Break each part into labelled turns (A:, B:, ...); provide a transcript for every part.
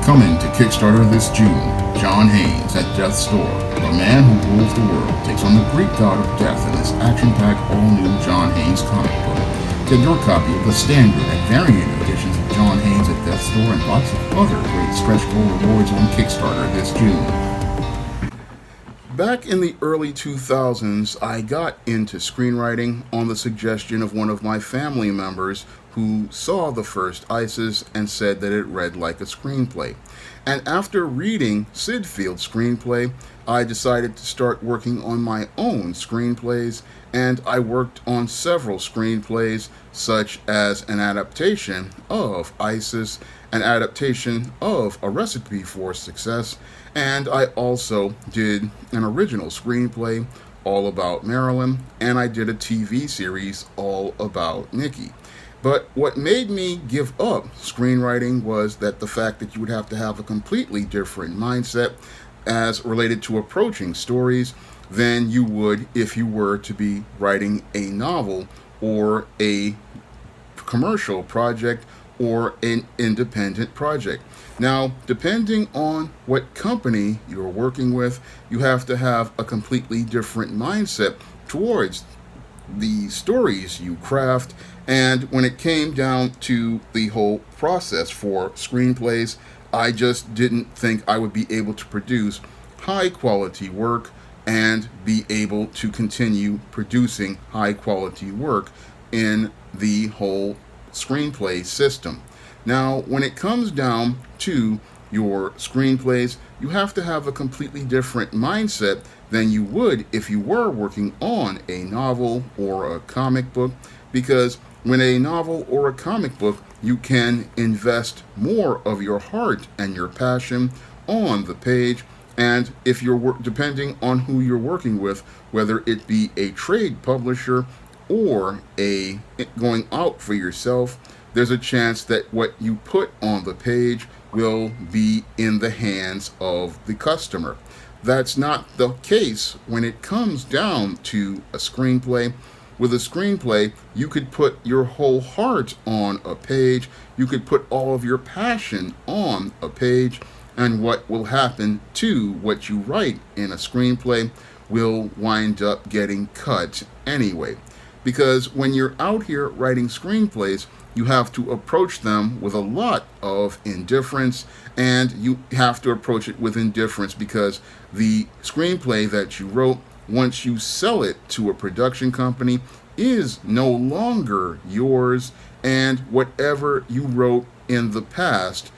A: Coming to Kickstarter this June, Shawn at Death's Door. The man who rules the world takes on the Greek god of death in this action-packed all-new John Haynes comic book. Get your copy of the standard and variant editions of John Haynes at Death's Door and lots of other great stretch goal rewards on Kickstarter this June. Back in the early 2000s, I got into screenwriting on the suggestion of one of my family members who saw the first ISIS and said that it read like a screenplay. And after reading Sid Field's screenplay, I decided to start working on my own screenplays, and I worked on several screenplays, such as an adaptation of ISIS, an adaptation of A Recipe for Success, and I also did an original screenplay all about Marilyn, and I did a TV series all about Nikki. But what made me give up screenwriting was that the fact that you would have to have a completely different mindset as related to approaching stories than you would if you were to be writing a novel or a commercial project or an independent project. Now, depending on what company you're working with, you have to have a completely different mindset towards the stories you craft. And when it came down to the whole process for screenplays, I just didn't think I would be able to produce high quality work and be able to continue producing high quality work in the whole screenplay system. Now, when it comes down to your screenplays, you have to have a completely different mindset than you would if you were working on a novel or a comic book, because when a novel or a comic book, you can invest more of your heart and your passion on the page. And if you're depending on who you're working with, whether it be a trade publisher or a going out for yourself, there's a chance that what you put on the page will be in the hands of the customer. That's not the case when it comes down to a screenplay. With a screenplay, you could put your whole heart on a page, you could put all of your passion on a page, and what will happen to what you write in a screenplay will wind up getting cut anyway. Because when you're out here writing screenplays, you have to approach them with a lot of indifference, and you have to approach it with indifference because the screenplay that you wrote, once you sell it to a production company, is no longer yours, and whatever you wrote in the past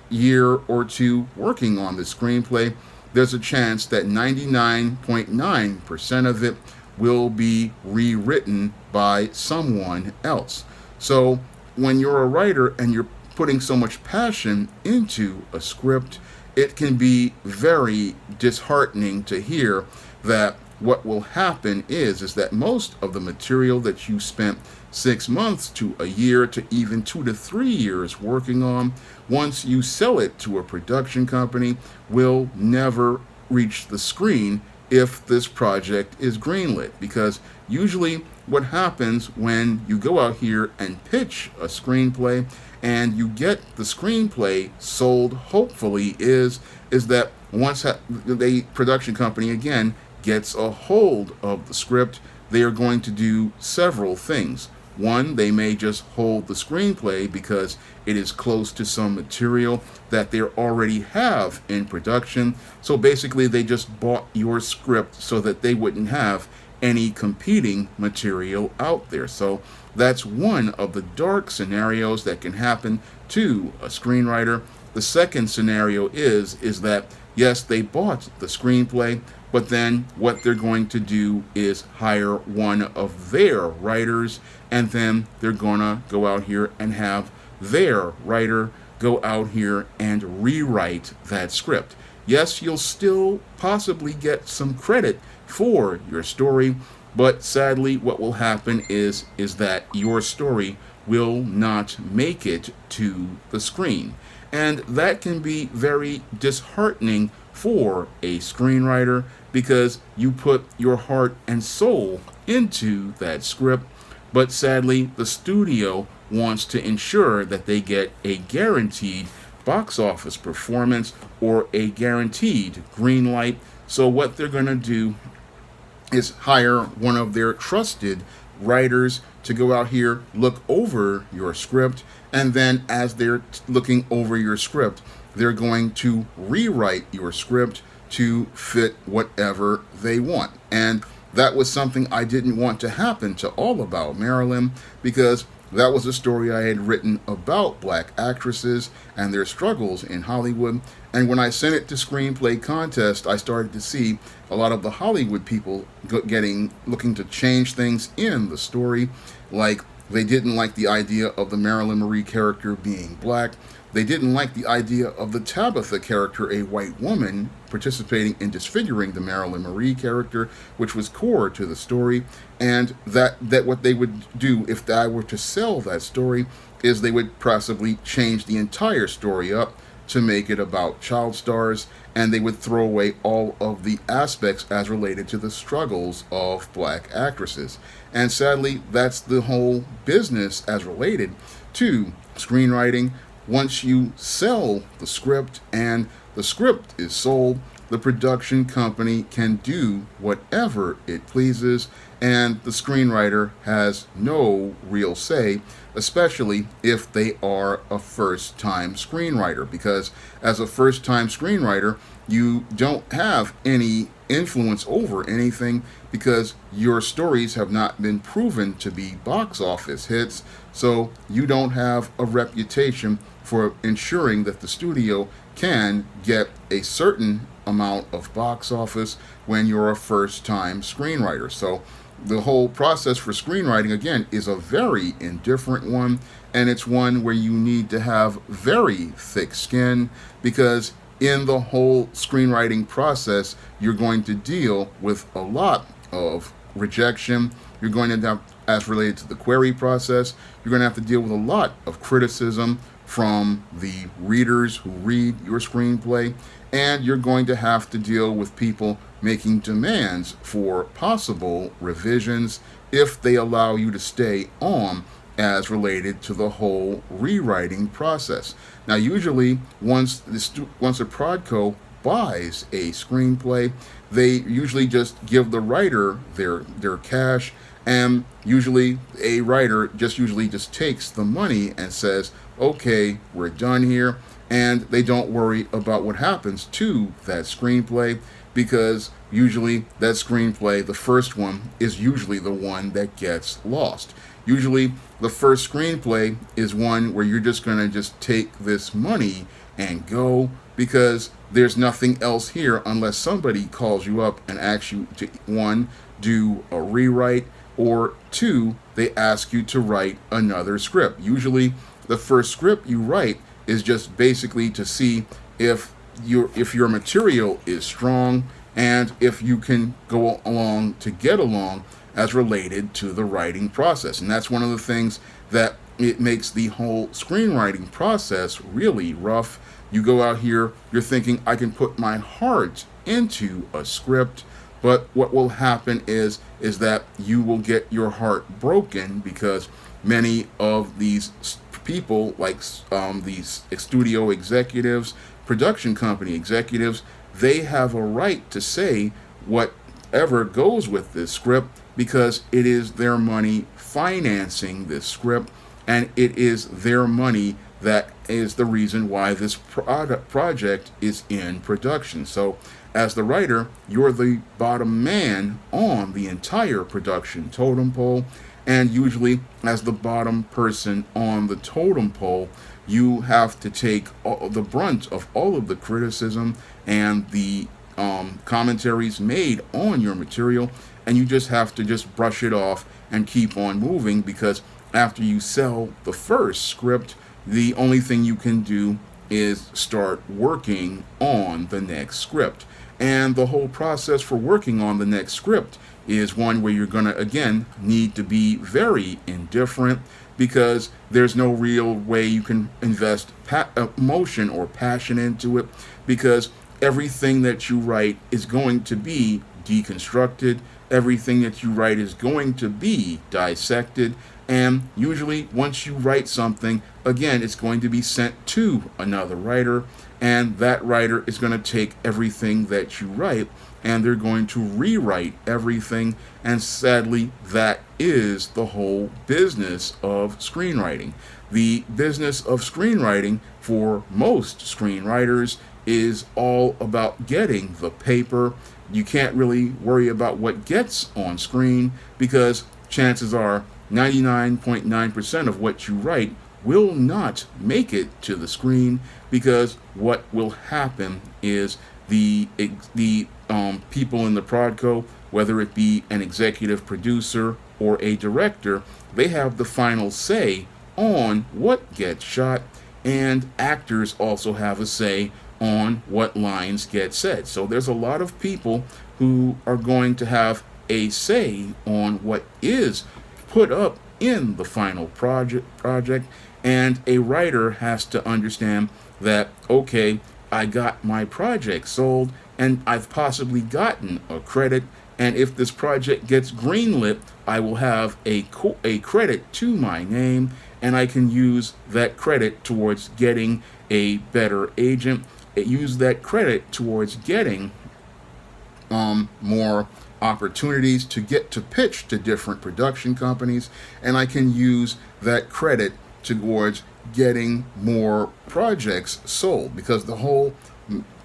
A: year or two working on the screenplay, there's a chance that 99.9% of it will be rewritten by someone else. So when you're a writer and you're putting so much passion into a script, it can be very disheartening to hear that what will happen is that most of the material that you spent 6 months to a year to even 2 to 3 years working on, once you sell it to a production company, will never reach the screen if this project is greenlit. Because usually what happens when you go out here and pitch a screenplay and you get the screenplay sold, hopefully, is that once the production company again gets a hold of the script, they are going to do several things. One, they may just hold the screenplay because it is close to some material that they already have in production. So basically, they just bought your script so that they wouldn't have any competing material out there. So that's one of the dark scenarios that can happen to a screenwriter. The second scenario is that yes, they bought the screenplay, but then what they're going to do is hire one of their writers, and then they're gonna go out here and have their writer go out here and rewrite that script. Yes, you'll still possibly get some credit for your story, but sadly what will happen is that your story will not make it to the screen. And that can be very disheartening for a screenwriter because you put your heart and soul into that script, but sadly the studio wants to ensure that they get a guaranteed box office performance or a guaranteed green light. So what they're going to do is hire one of their trusted writers to go out here, look over your script, and then as they're looking over your script, they're going to rewrite your script to fit whatever they want. And that was something I didn't want to happen to All About Marilyn, because that was a story I had written about black actresses and their struggles in Hollywood. And when I sent it to Screenplay Contest, I started to see a lot of the Hollywood people looking to change things in the story. Like, they didn't like the idea of the Marilyn Marie character being black. They didn't like the idea of the Tabitha character, a white woman, participating in disfiguring the Marilyn Marie character, which was core to the story. And that what they would do if I were to sell that story is they would possibly change the entire story up to make it about child stars, and they would throw away all of the aspects as related to the struggles of black actresses. And sadly, that's the whole business as related to screenwriting. Once you sell the script and the script is sold, the production company can do whatever it pleases, and the screenwriter has no real say, especially if they are a first-time screenwriter, because as a first-time screenwriter, you don't have any influence over anything because your stories have not been proven to be box office hits, so you don't have a reputation for ensuring that the studio can get a certain amount of box office when you're a first-time screenwriter. So the whole process for screenwriting, again, is a very indifferent one, and it's one where you need to have very thick skin, because in the whole screenwriting process, you're going to deal with a lot of rejection. You're going to have, as related to the query process, you're going to have to deal with a lot of criticism from the readers who read your screenplay, and you're going to have to deal with people making demands for possible revisions if they allow you to stay on as related to the whole rewriting process. Now, usually, once a Prodco buys a screenplay, they usually just give the writer their cash, and usually a writer usually just takes the money and says, okay, we're done here, and they don't worry about what happens to that screenplay, because usually that screenplay, the first one, is usually the one that gets lost. Usually the first screenplay is one where you're just going to just take this money and go, because there's nothing else here unless somebody calls you up and asks you to, one, do a rewrite, or two, they ask you to write another script. Usually the first script you write is just basically to see if your material is strong and if you can go along to get along as related to the writing process. And that's one of the things that it makes the whole screenwriting process really rough. You go out here, you're thinking, I can put my heart into a script, but what will happen is that you will get your heart broken, because many of these people, like these studio executives, production company executives, they have a right to say whatever goes with this script, because it is their money financing this script, and it is their money that is the reason why this project is in production. So as the writer, you're the bottom man on the entire production totem pole, and usually as the bottom person on the totem pole, you have to take the brunt of all of the criticism and the commentaries made on your material, and you just have to just brush it off and keep on moving, because after you sell the first script, the only thing you can do is start working on the next script. And the whole process for working on the next script is one where you're going to, again, need to be very indifferent, because there's no real way you can invest emotion or passion into it, because everything that you write is going to be deconstructed. Everything that you write is going to be dissected. And usually, once you write something, again, it's going to be sent to another writer, and that writer is going to take everything that you write and they're going to rewrite everything. And sadly, that is the whole business of screenwriting. The business of screenwriting for most screenwriters is all about getting the paper. You can't really worry about what gets on screen because chances are 99.9% of what you write will not make it to the screen, because what will happen is the people in the Prodco, whether it be an executive producer or a director, they have the final say on what gets shot, and actors also have a say on what lines get said. So there's a lot of people who are going to have a say on what is put up in the final project, and a writer has to understand that, okay, I got my project sold and I've possibly gotten a credit, and if this project gets greenlit, I will have a credit to my name, and I can use that credit towards getting a better agent, use that credit towards getting more opportunities to get to pitch to different production companies, and I can use that credit towards getting more projects sold, because the whole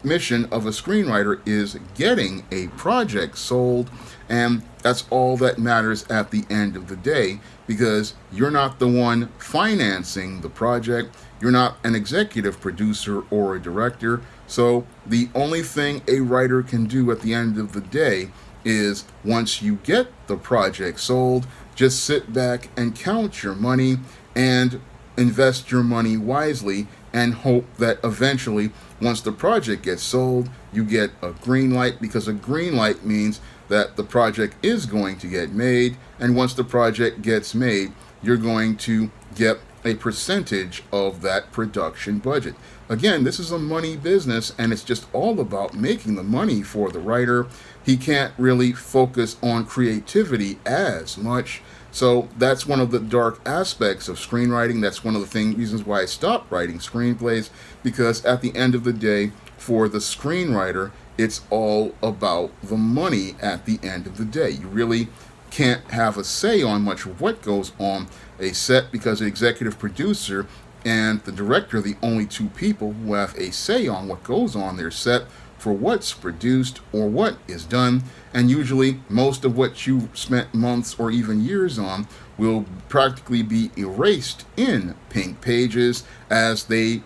A: mission of a screenwriter is getting a project sold, and that's all that matters at the end of the day, because you're not the one financing the project, you're not an executive producer or a director. So the only thing a writer can do at the end of the day is, once you get the project sold, just sit back and count your money and invest your money wisely, and hope that eventually, once the project gets sold, you get a green light, because a green light means that the project is going to get made, and once the project gets made, you're going to get a percentage of that production budget. Again, this is a money business, and it's just all about making the money for the writer. He can't really focus on creativity as much. So that's one of the dark aspects of screenwriting. That's one of the reasons why I stopped writing screenplays, because at the end of the day, for the screenwriter, it's all about the money at the end of the day. You really can't have a say on much of what goes on a set, because the executive producer and the director are the only two people who have a say on what goes on their set, for what's produced or what is done. And usually most of what you spent months or even years on will practically be erased in pink pages as they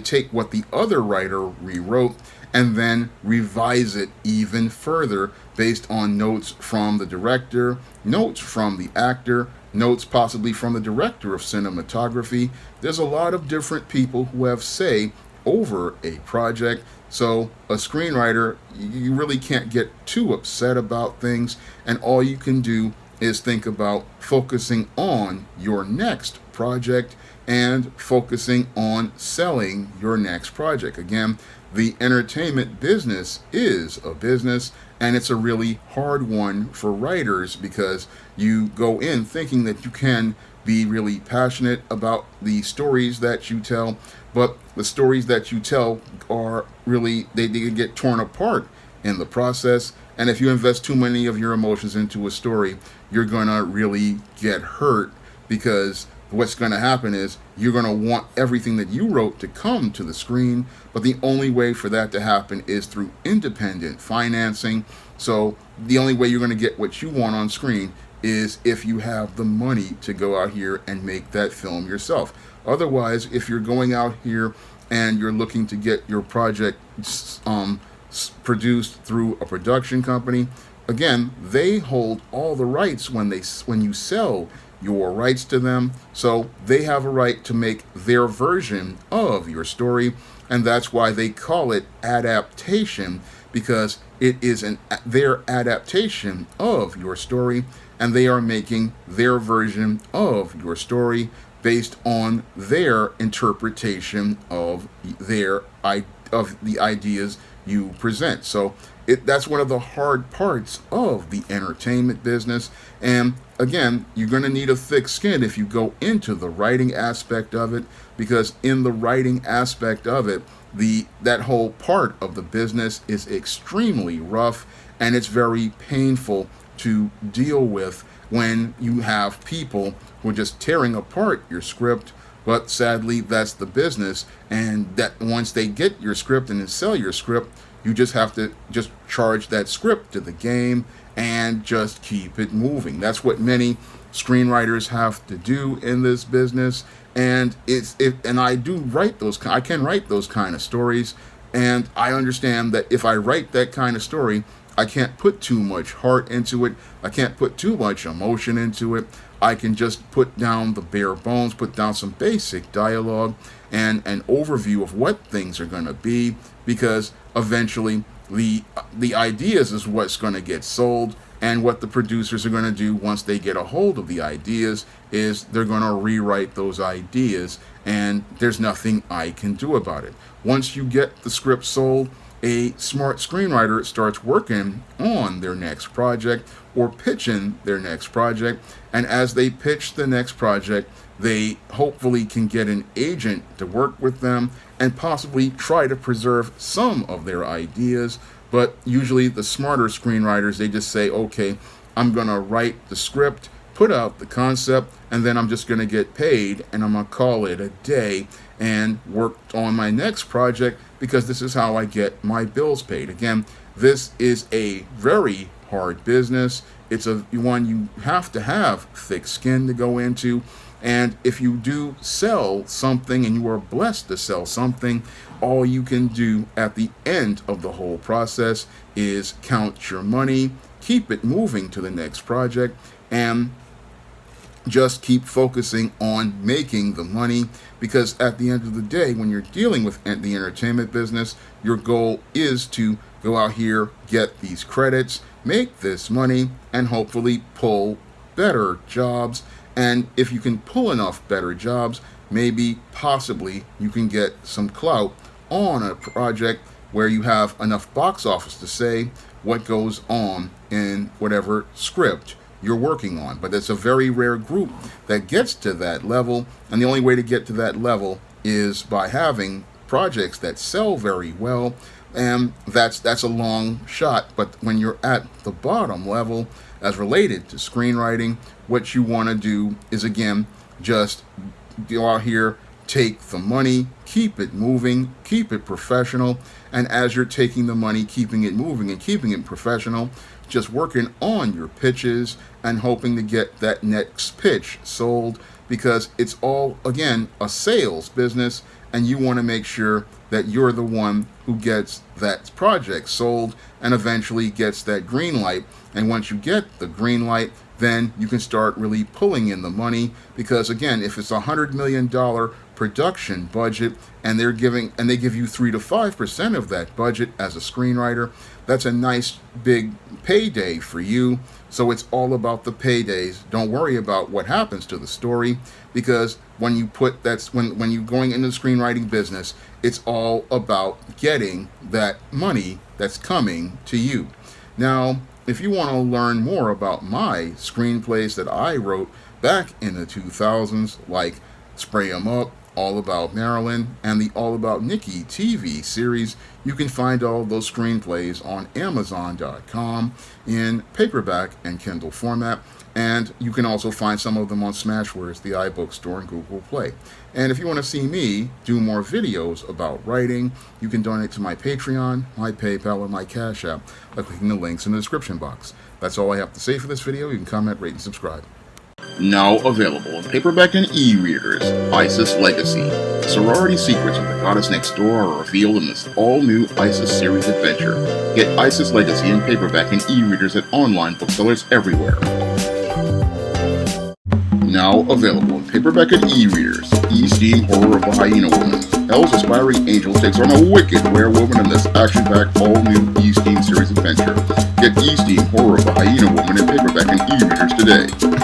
A: take what the other writer rewrote and then revise it even further based on notes from the director, notes from the actor, notes possibly from the director of cinematography. There's a lot of different people who have say over a project. So a screenwriter, you really can't get too upset about things, and all you can do is think about focusing on your next project and focusing on selling your next project. Again, the entertainment business is a business, and it's a really hard one for writers, because you go in thinking that you can be really passionate about the stories that you tell, but the stories that you tell are really, they can get torn apart in the process. And if you invest too many of your emotions into a story, you're gonna really get hurt, because what's going to happen is you're going to want everything that you wrote to come to the screen, but the only way for that to happen is through independent financing. So the only way you're going to get what you want on screen is if you have the money to go out here and make that film yourself. Otherwise, if you're going out here and you're looking to get your project produced through a production company, again, they hold all the rights when you sell your rights to them. So they have a right to make their version of your story, and that's why they call it adaptation, because it is their adaptation of your story, and they are making their version of your story based on their interpretation of the ideas you present. So That's one of the hard parts of the entertainment business. And again, you're going to need a thick skin if you go into the writing aspect of it, because in the writing aspect of it, that whole part of the business is extremely rough, and it's very painful to deal with when you have people who are just tearing apart your script. But sadly, that's the business, and that once they get your script and then sell your script, you just have to just charge that script to the game and just keep it moving. That's what many screenwriters have to do in this business. And and I do write those. I can write those kind of stories, and I understand that if I write that kind of story, I can't put too much heart into it. I can't put too much emotion into it. I can just put down the bare bones, put down some basic dialogue and an overview of what things are going to be, because eventually the ideas is what's going to get sold, and what the producers are going to do once they get a hold of the ideas is they're going to rewrite those ideas, and there's nothing I can do about it. Once you get the script sold, a smart screenwriter starts working on their next project or pitching their next project. And as they pitch the next project, they hopefully can get an agent to work with them and possibly try to preserve some of their ideas. But usually the smarter screenwriters, they just say, okay, I'm going to write the script, put out the concept, and then I'm just going to get paid, and I'm going to call it a day and work on my next project, because this is how I get my bills paid. Again, this is a very hard business. It's one you have to have thick skin to go into. And if you do sell something and you are blessed to sell something, all you can do at the end of the whole process is count your money, keep it moving to the next project, and just keep focusing on making the money, because at the end of the day, when you're dealing with the entertainment business, your goal is to go out here, get these credits, make this money, and hopefully pull better jobs. And if you can pull enough better jobs, maybe possibly you can get some clout on a project where you have enough box office to say what goes on in whatever script you're working on. But it's a very rare group that gets to that level, and the only way to get to that level is by having projects that sell very well, and that's a long shot. But when you're at the bottom level, as related to screenwriting, what you want to do is, again, just go out here, take the money, keep it moving, keep it professional, and as you're taking the money, keeping it moving and keeping it professional, just working on your pitches and hoping to get that next pitch sold, because it's all, again, a sales business, and you want to make sure that you're the one who gets that project sold and eventually gets that green light. And once you get the green light, then you can start really pulling in the money, because again, if it's $100 million production budget and they give you 3 to 5% of that budget as a screenwriter, that's a nice big payday for you. So it's all about the paydays. Don't worry about what happens to the story, because when you when you're going into the screenwriting business, it's all about getting that money that's coming to you. Now, if you want to learn more about my screenplays that I wrote back in the 2000s, like Spray 'Em Up, All About Marilyn, and the All About Nikki TV series, you can find all those screenplays on Amazon.com in paperback and Kindle format. And you can also find some of them on Smashwords, the iBook Store, and Google Play. And if you want to see me do more videos about writing, you can donate to my Patreon, my PayPal, or my Cash App by clicking the links in the description box. That's all I have to say for this video. You can comment, rate, and subscribe. Now available in paperback and e-readers, ISIS Legacy. The sorority secrets of the goddess next door are revealed in this all-new ISIS series adventure. Get ISIS Legacy in paperback and e-readers at online booksellers everywhere. Now available in paperback and e-readers, E-Steam Horror of the Hyena Woman. Hell's aspiring angel takes on a wicked werewolf in this action-packed all-new E-Steam series adventure. Get E-Steam Horror of the Hyena Woman in paperback and e-readers today.